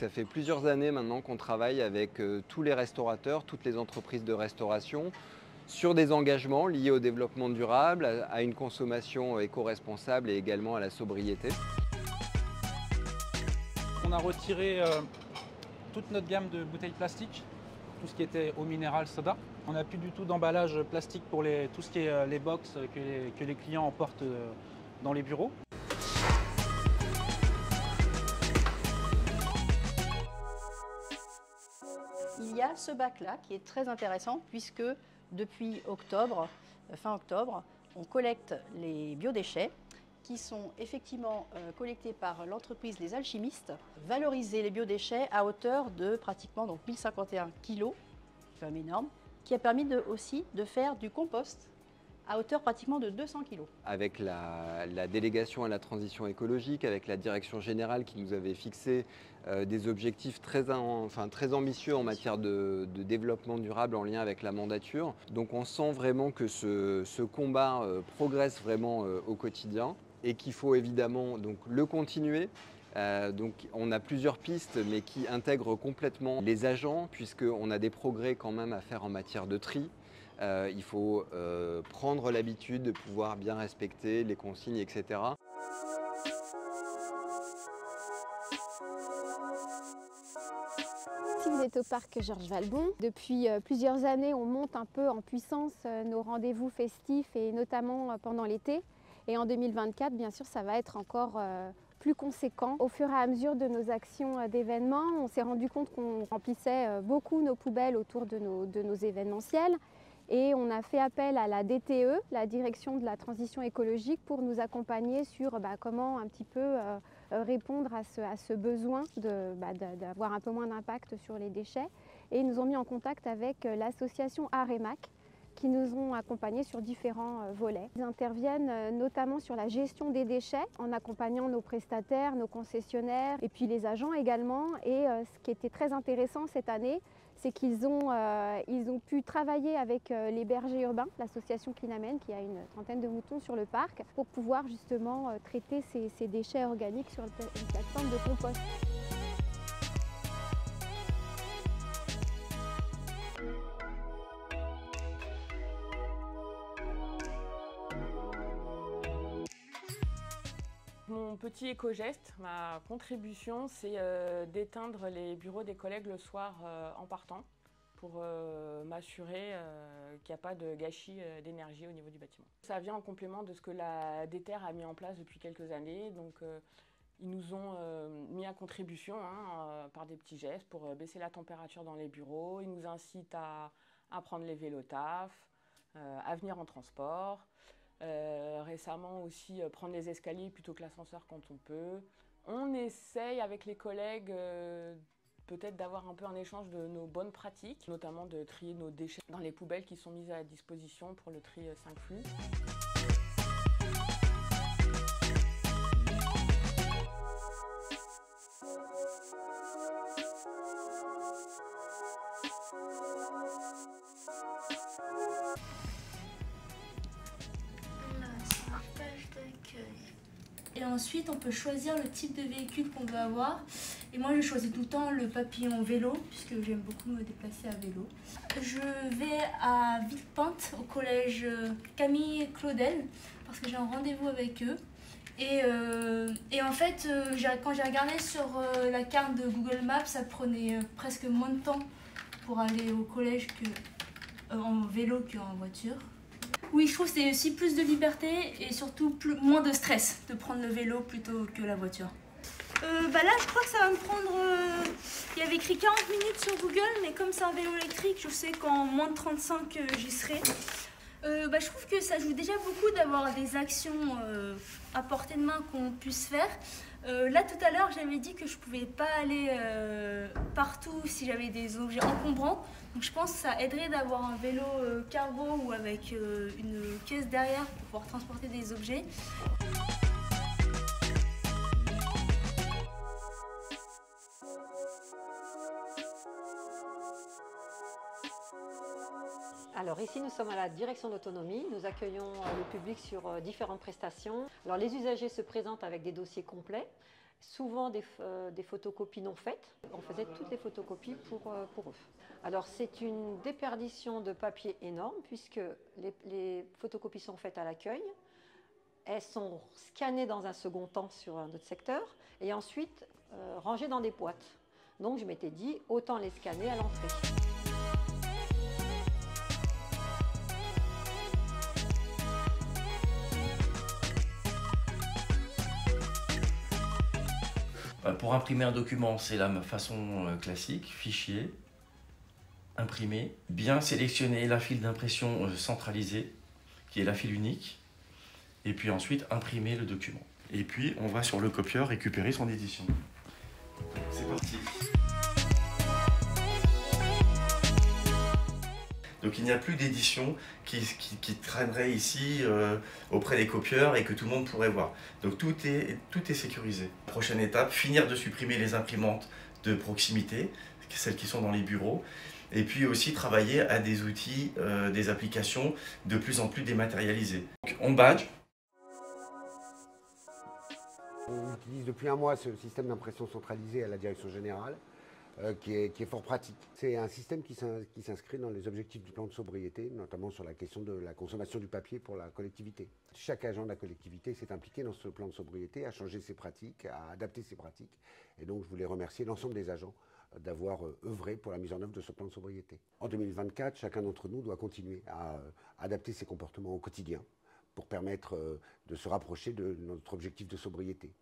Ça fait plusieurs années maintenant qu'on travaille avec tous les restaurateurs, toutes les entreprises de restauration, sur des engagements liés au développement durable, à une consommation éco-responsable et également à la sobriété. On a retiré toute notre gamme de bouteilles plastiques, tout ce qui était eau minérale, soda. On n'a plus du tout d'emballage plastique pour tout ce qui est les box que les clients emportent dans les bureaux. Il y a ce bac-là qui est très intéressant puisque depuis octobre, fin octobre, on collecte les biodéchets qui sont effectivement collectés par l'entreprise Les Alchimistes. Valoriser les biodéchets à hauteur de pratiquement 1051 kg, c'est quand même énorme, qui a permis aussi de faire du compost à hauteur pratiquement de 200 kg. Avec la délégation à la transition écologique, avec la direction générale qui nous avait fixé des objectifs très ambitieux en matière de développement durable en lien avec la mandature. Donc on sent vraiment que ce combat progresse vraiment au quotidien et qu'il faut évidemment donc, le continuer. Donc on a plusieurs pistes mais qui intègrent complètement les agents puisqu'on a des progrès quand même à faire en matière de tri. Il faut prendre l'habitude de pouvoir bien respecter les consignes, etc. Si vous êtes au parc Georges Valbon, depuis plusieurs années, on monte un peu en puissance nos rendez-vous festifs et notamment pendant l'été. Et en 2024, bien sûr, ça va être encore plus conséquent. Au fur et à mesure de nos actions d'événements, on s'est rendu compte qu'on remplissait beaucoup nos poubelles autour de nos événementiels. Et on a fait appel à la DTE, la Direction de la Transition écologique, pour nous accompagner sur comment un petit peu répondre à ce besoin d'avoir un peu moins d'impact sur les déchets. Et ils nous ont mis en contact avec l'association Aremac, qui nous ont accompagnés sur différents volets. Ils interviennent notamment sur la gestion des déchets en accompagnant nos prestataires, nos concessionnaires et puis les agents également. Et ce qui était très intéressant cette année, c'est qu'ils ont pu travailler avec les bergers urbains, l'association Cleanamen qui a une trentaine de moutons sur le parc, pour pouvoir justement traiter ces déchets organiques sur une plateforme de compost. Mon petit éco-geste, ma contribution, c'est d'éteindre les bureaux des collègues le soir en partant pour m'assurer qu'il n'y a pas de gâchis d'énergie au niveau du bâtiment. Ça vient en complément de ce que la DETER a mis en place depuis quelques années. Donc, ils nous ont mis à contribution par des petits gestes pour baisser la température dans les bureaux. Ils nous incitent à prendre les vélos taf, à venir en transport. Récemment aussi prendre les escaliers plutôt que l'ascenseur quand on peut. On essaye avec les collègues peut-être d'avoir un peu un échange de nos bonnes pratiques, notamment de trier nos déchets dans les poubelles qui sont mises à disposition pour le tri 5 flux. Et ensuite, on peut choisir le type de véhicule qu'on veut avoir. Et moi, je choisis tout le temps le papillon vélo, puisque j'aime beaucoup me déplacer à vélo. Je vais à Villepinte, au collège Camille Claudel, parce que j'ai un rendez-vous avec eux. Et en fait, quand j'ai regardé sur la carte de Google Maps, ça prenait presque moins de temps pour aller au collège en vélo qu'en voiture. Oui, je trouve que c'est aussi plus de liberté et surtout moins de stress de prendre le vélo plutôt que la voiture. Là, je crois que ça va me prendre... il y avait écrit 40 minutes sur Google, mais comme c'est un vélo électrique, je sais qu'en moins de 35, j'y serai. Je trouve que ça joue déjà beaucoup d'avoir des actions à portée de main qu'on puisse faire. Là, tout à l'heure, j'avais dit que je ne pouvais pas aller partout si j'avais des objets encombrants. Donc je pense que ça aiderait d'avoir un vélo cargo ou avec une caisse derrière pour pouvoir transporter des objets. Alors ici nous sommes à la direction d'autonomie, nous accueillons le public sur différentes prestations. Alors les usagers se présentent avec des dossiers complets souvent des photocopies non faites. On faisait toutes les photocopies pour eux. Alors c'est une déperdition de papier énorme puisque les photocopies sont faites à l'accueil, elles sont scannées dans un second temps sur un autre secteur et ensuite rangées dans des boîtes. Donc je m'étais dit autant les scanner à l'entrée. Pour imprimer un document, c'est la façon classique, fichier, imprimer, bien sélectionner la file d'impression centralisée, qui est la file unique, et puis ensuite imprimer le document. Et puis on va sur le copieur récupérer son édition. C'est parti. Donc il n'y a plus d'édition qui traînerait ici auprès des copieurs et que tout le monde pourrait voir. Donc tout est sécurisé. Prochaine étape, finir de supprimer les imprimantes de proximité, celles qui sont dans les bureaux, et puis aussi travailler à des outils, des applications de plus en plus dématérialisées. Donc, on badge. On utilise depuis un mois ce système d'impression centralisée à la direction générale. Qui est fort pratique. C'est un système qui s'inscrit dans les objectifs du plan de sobriété, notamment sur la question de la consommation du papier pour la collectivité. Chaque agent de la collectivité s'est impliqué dans ce plan de sobriété, à changer ses pratiques, à adapter ses pratiques. Et donc je voulais remercier l'ensemble des agents d'avoir œuvré pour la mise en œuvre de ce plan de sobriété. En 2024, chacun d'entre nous doit continuer à adapter ses comportements au quotidien pour permettre de se rapprocher de notre objectif de sobriété.